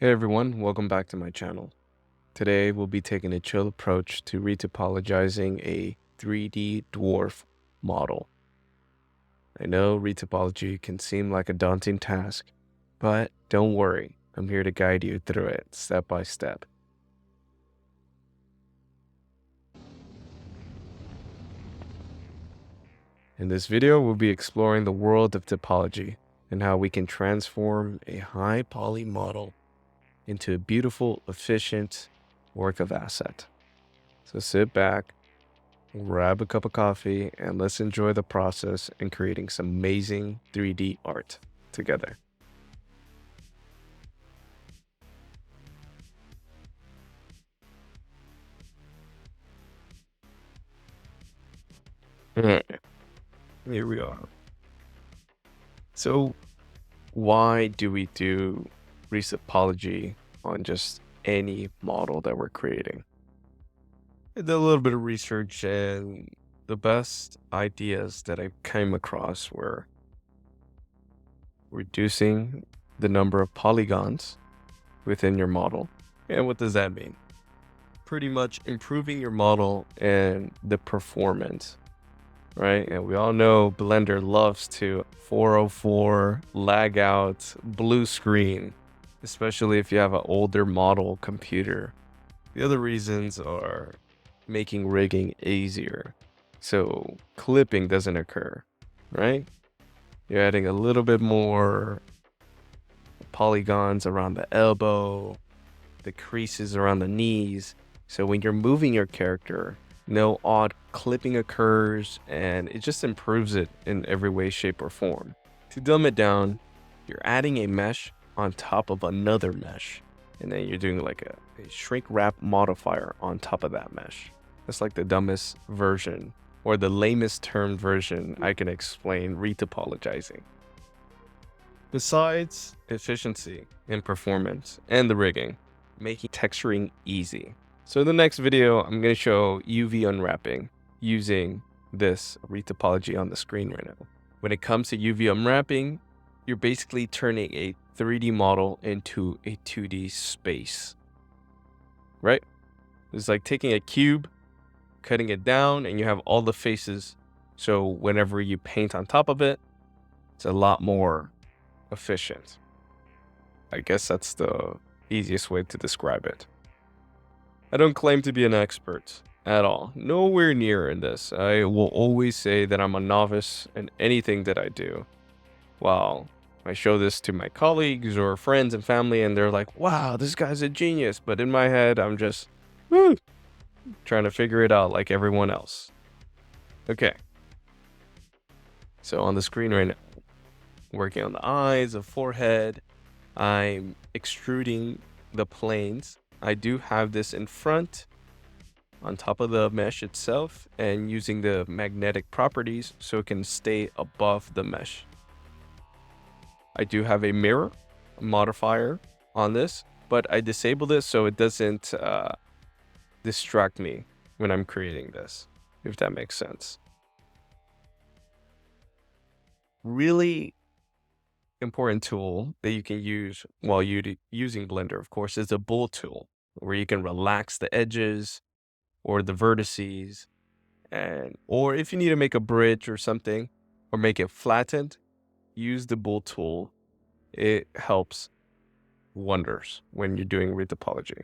Hey everyone, welcome back to my channel. Today we'll be taking a chill approach to retopologizing a 3D dwarf model. I know retopology can seem like a daunting task, but don't worry, I'm here to guide you through it step by step. In this video, we'll be exploring the world of topology and how we can transform a high poly model into a beautiful, efficient work of asset. So sit back, grab a cup of coffee, and let's enjoy the process in creating some amazing 3D art together. Alright, here we are. So why do we do retopology on just any model that we're creating? I did a little bit of research, and the best ideas that I came across were reducing the number of polygons within your model. And what does that mean? Pretty much improving your model and the performance, right? And we all know Blender loves to 404, lag out, blue screen, especially if you have an older model computer. The other reasons are making rigging easier, so clipping doesn't occur, right? You're adding a little bit more polygons around the elbow, the creases around the knees, so when you're moving your character, no odd clipping occurs, and it just improves it in every way, shape, or form. To dumb it down, you're adding a mesh on top of another mesh, and then you're doing like a shrink wrap modifier on top of that mesh. That's like the dumbest version, or the lamest term version I can explain retopologizing. Besides efficiency and performance and the rigging, making texturing easy. So in the next video, I'm going to show UV unwrapping using this retopology on the screen right now. When it comes to UV unwrapping, you're basically turning a 3D model into a 2D space, right? It's like taking a cube, cutting it down, and you have all the faces. So whenever you paint on top of it, it's a lot more efficient. I guess that's the easiest way to describe it. I don't claim to be an expert at all. Nowhere near in this. I will always say that I'm a novice in anything that I do. While I show this to my colleagues or friends and family, and they're like, wow, this guy's a genius. But in my head, I'm just trying to figure it out like everyone else. Okay. So on the screen right now, working on the eyes, the forehead, I'm extruding the planes. I do have this in front on top of the mesh itself and using the magnetic properties so it can stay above the mesh. I do have a mirror modifier on this, but I disabled it so it doesn't distract me when I'm creating this, if that makes sense. Really important tool that you can use while using Blender, of course, is the bool tool, where you can relax the edges or the vertices, or if you need to make a bridge or something or make it flattened, use the bool tool. It helps wonders when you're doing retopology.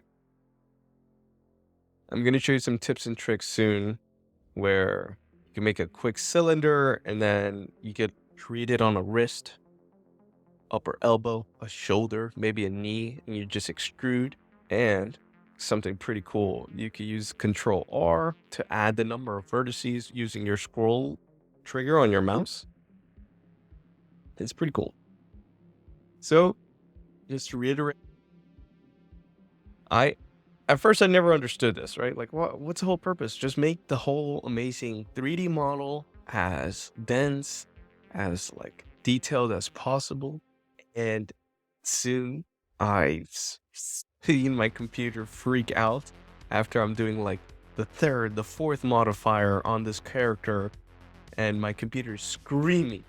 I'm going to show you some tips and tricks soon where you can make a quick cylinder and then you could create it on a wrist, upper elbow, a shoulder, maybe a knee, and you just extrude. And something pretty cool, you can use Control R to add the number of vertices using your scroll trigger on your mouse. It's pretty cool. So just to reiterate, at first I never understood this, right? Like, what's the whole purpose? Just make the whole amazing 3D model as dense, as like detailed as possible. And soon I've seen my computer freak out after I'm doing like the third, the fourth modifier on this character, and my computer's screaming.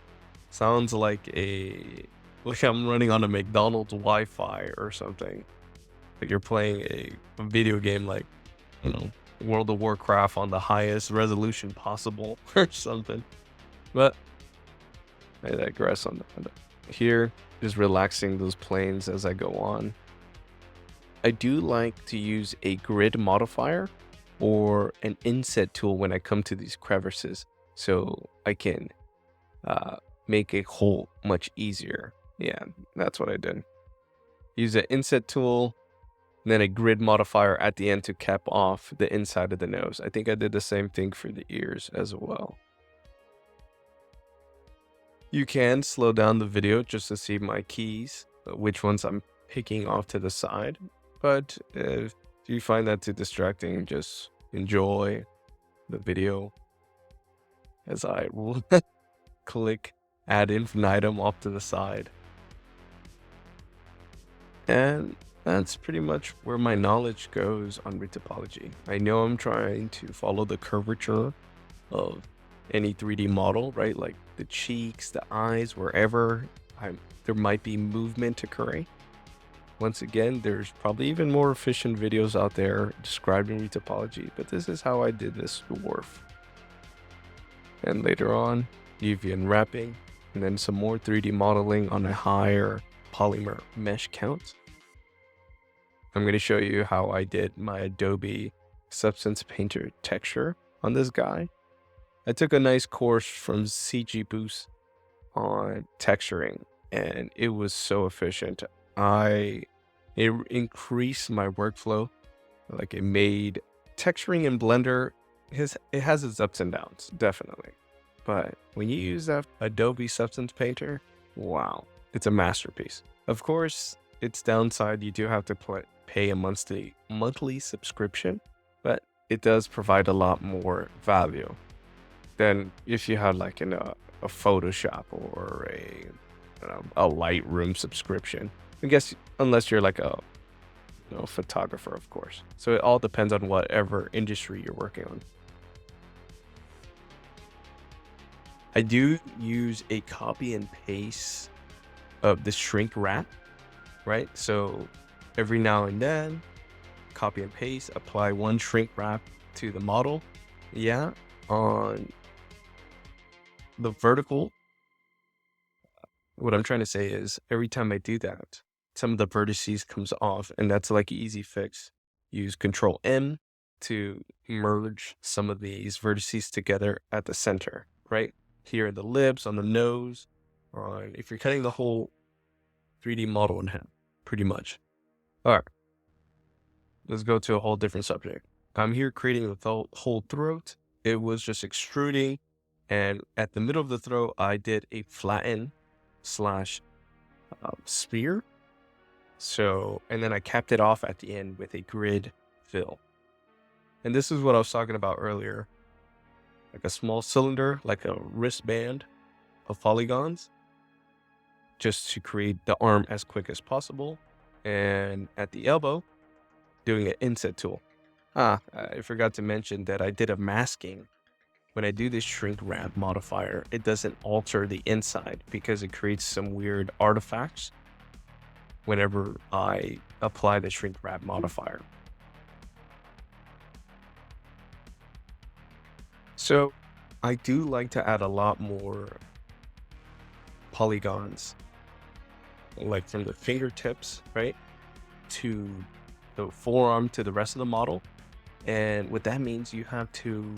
Sounds like a like I'm running on a McDonald's Wi-Fi or something. Like you're playing a video game like, you know, World of Warcraft on the highest resolution possible or something. But I digress on that. Here, just relaxing those planes as I go on. I do like to use a grid modifier or an inset tool when I come to these crevices, so I can make a hole much easier. Yeah, that's what I did. Use an inset tool, then a grid modifier at the end to cap off the inside of the nose. I think I did the same thing for the ears as well. You can slow down the video just to see my keys, which ones I'm picking off to the side. But if you find that too distracting, just enjoy the video as I will click add infinitum off to the side. And that's pretty much where my knowledge goes on retopology. I know I'm trying to follow the curvature of any 3D model, right? Like the cheeks, the eyes, wherever there might be movement occurring. Once again, there's probably even more efficient videos out there describing retopology, but this is how I did this dwarf. And later on, UV unwrapping, and then some more 3D modeling on a higher polymer mesh count. I'm going to show you how I did my Adobe Substance Painter texture on this guy. I took a nice course from CG Boost on texturing, and it was so efficient. It increased my workflow. Like it made texturing in Blender, it has its ups and downs, definitely. But when you use that Adobe Substance Painter, wow, it's a masterpiece. Of course, its downside, you do have to pay a monthly subscription, but it does provide a lot more value than if you had like a Photoshop or a Lightroom subscription. I guess unless you're like a photographer, of course. So it all depends on whatever industry you're working on. I do use a copy and paste of the shrink wrap, right? So every now and then, copy and paste, apply one shrink wrap to the model. Yeah, on the vertical, what I'm trying to say is every time I do that, some of the vertices comes off, and that's like an easy fix. Use Control M to merge some of these vertices together at the center, right? Here in the lips, on the nose, or if you're cutting the whole 3D model in half, pretty much. All right, let's go to a whole different subject. I'm here creating the whole throat. It was just extruding, and at the middle of the throat, I did a flatten / spear. So, and then I capped it off at the end with a grid fill. And this is what I was talking about earlier. Like a small cylinder, like a wristband of polygons, just to create the arm as quick as possible. And at the elbow, doing an inset tool. I forgot to mention that I did a masking. When I do this shrink wrap modifier, it doesn't alter the inside because it creates some weird artifacts whenever I apply the shrink wrap modifier. So I do like to add a lot more polygons, like from the fingertips, right, to the forearm to the rest of the model. And what that means, you have to,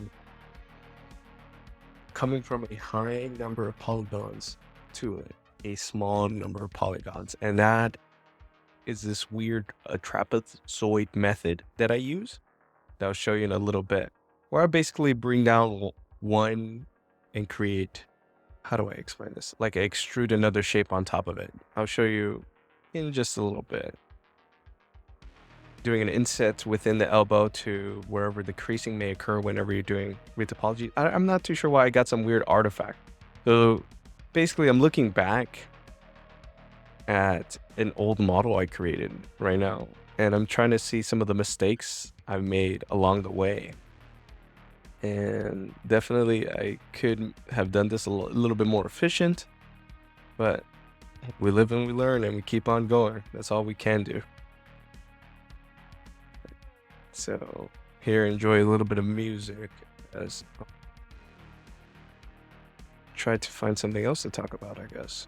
coming from a high number of polygons to a small number of polygons. And that is this weird trapezoid method that I use that I'll show you in a little bit, where I basically bring down one and create, how do I explain this? Like I extrude another shape on top of it. I'll show you in just a little bit. Doing an inset within the elbow to wherever the creasing may occur whenever you're doing retopology. I'm not too sure why I got some weird artifact. So basically I'm looking back at an old model I created right now, and I'm trying to see some of the mistakes I've made along the way. And definitely I could have done this a little bit more efficient, but we live and we learn and we keep on going. That's all we can do. So here, enjoy a little bit of music as I try to find something else to talk about, I guess.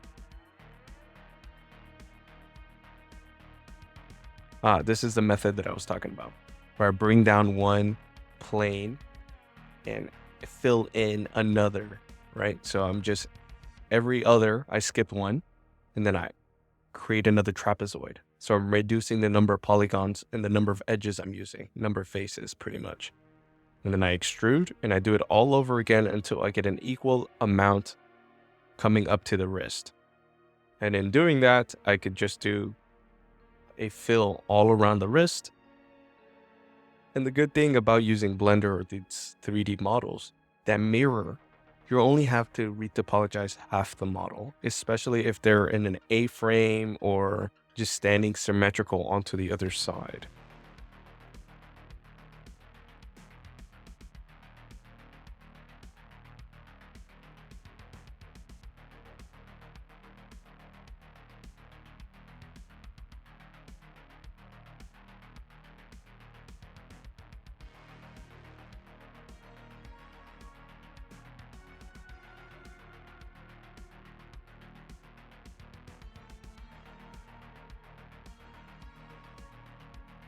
This is the method that I was talking about, where I bring down one plane and fill in another, right? So I'm just every other, I skip one, and then I create another trapezoid. So I'm reducing the number of polygons and the number of edges I'm using, number of faces pretty much. And then I extrude and I do it all over again until I get an equal amount coming up to the wrist. And in doing that, I could just do a fill all around the wrist. And the good thing about using Blender or these 3D models, that mirror, you only have to retopologize half the model, especially if they're in an A-frame or just standing symmetrical onto the other side.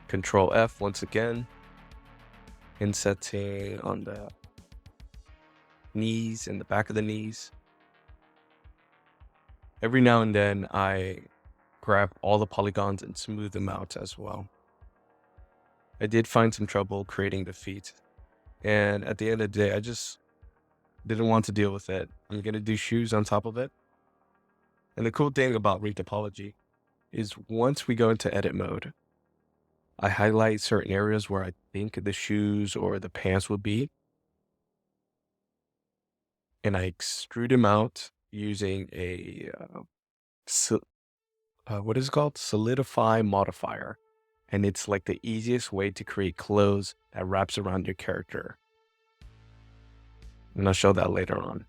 Control F once again, insetting on the knees and the back of the knees. Every now and then I grab all the polygons and smooth them out as well. I did find some trouble creating the feet, and at the end of the day, I just didn't want to deal with it. I'm gonna do shoes on top of it. And the cool thing about retopology is once we go into edit mode, I highlight certain areas where I think the shoes or the pants would be, and I extrude them out using a what is it called? Solidify modifier. And it's like the easiest way to create clothes that wraps around your character. And I'll show that later on.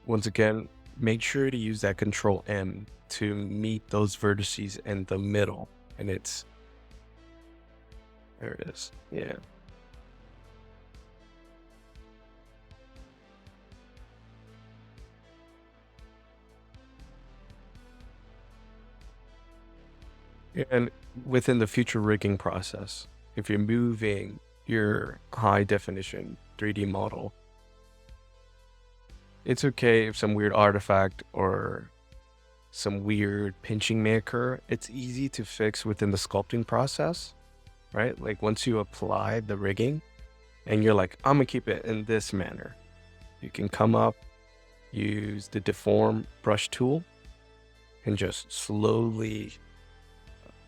Once again, make sure to use that Control M to meet those vertices in the middle. And it's, there it is, yeah. And within the future rigging process, if you're moving your high definition 3D model, it's okay if some weird artifact or some weird pinching may occur. It's easy to fix within the sculpting process, right? Like once you apply the rigging and you're like, I'm gonna keep it in this manner, you can come up, use the deform brush tool, and just slowly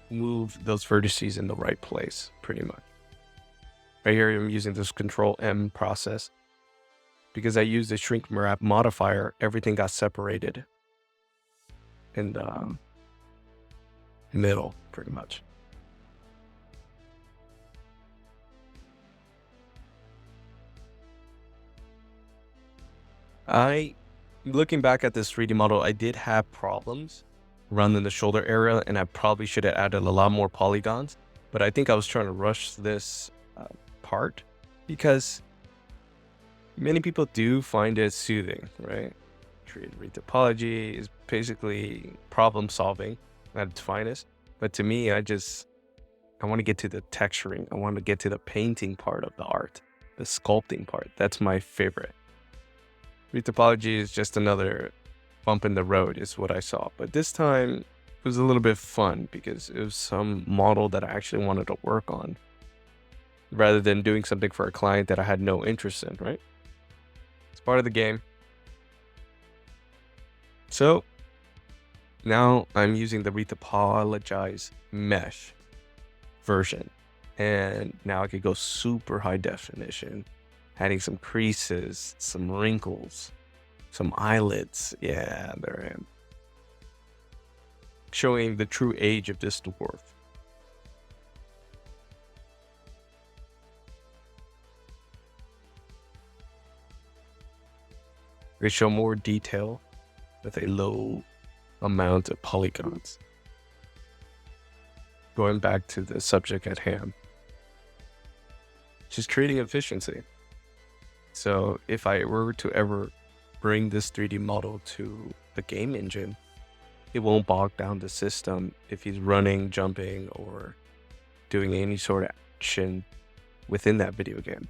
move those vertices in the right place, pretty much. Right here, I'm using this Control M process. Because I used the shrink wrap modifier, everything got separated in the middle, pretty much. Looking back at this 3D model, I did have problems around in the shoulder area, and I probably should have added a lot more polygons. But I think I was trying to rush this part because many people do find it soothing, right? Retopology is basically problem solving at its finest. But to me, I want to get to the texturing. I want to get to the painting part of the art, the sculpting part. That's my favorite. Retopology is just another bump in the road is what I saw. But this time it was a little bit fun because it was some model that I actually wanted to work on rather than doing something for a client that I had no interest in, right? It's part of the game. So now I'm using the Retopologized mesh version. And now I could go super high definition, adding some creases, some wrinkles, some eyelids. Yeah, there I am. Showing the true age of this dwarf. We show more detail with a low amount of polygons. Going back to the subject at hand, just creating efficiency. So if I were to ever bring this 3D model to the game engine, it won't bog down the system if he's running, jumping, or doing any sort of action within that video game.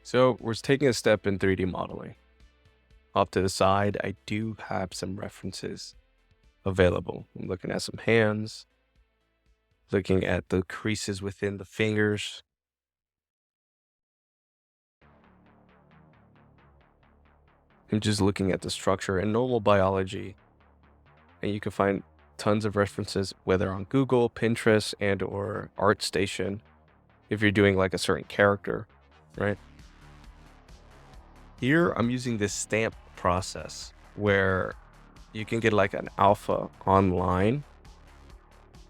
So we're taking a step in 3D modeling. Off to the side, I do have some references available. I'm looking at some hands, looking at the creases within the fingers. I'm just looking at the structure in normal biology, and you can find tons of references, whether on Google, Pinterest, and or ArtStation, if you're doing like a certain character, right? Here, I'm using this stamp process where you can get like an alpha online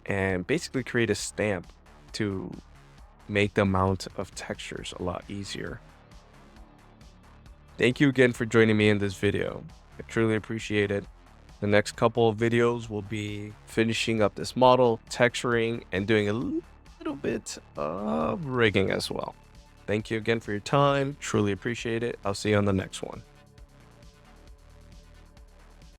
and basically create a stamp to make the amount of textures a lot easier. Thank you again for joining me in this video. I truly appreciate it. The next couple of videos will be finishing up this model, texturing, and doing a little bit of rigging as well. Thank you again for your time. Truly appreciate it. I'll see you on the next one.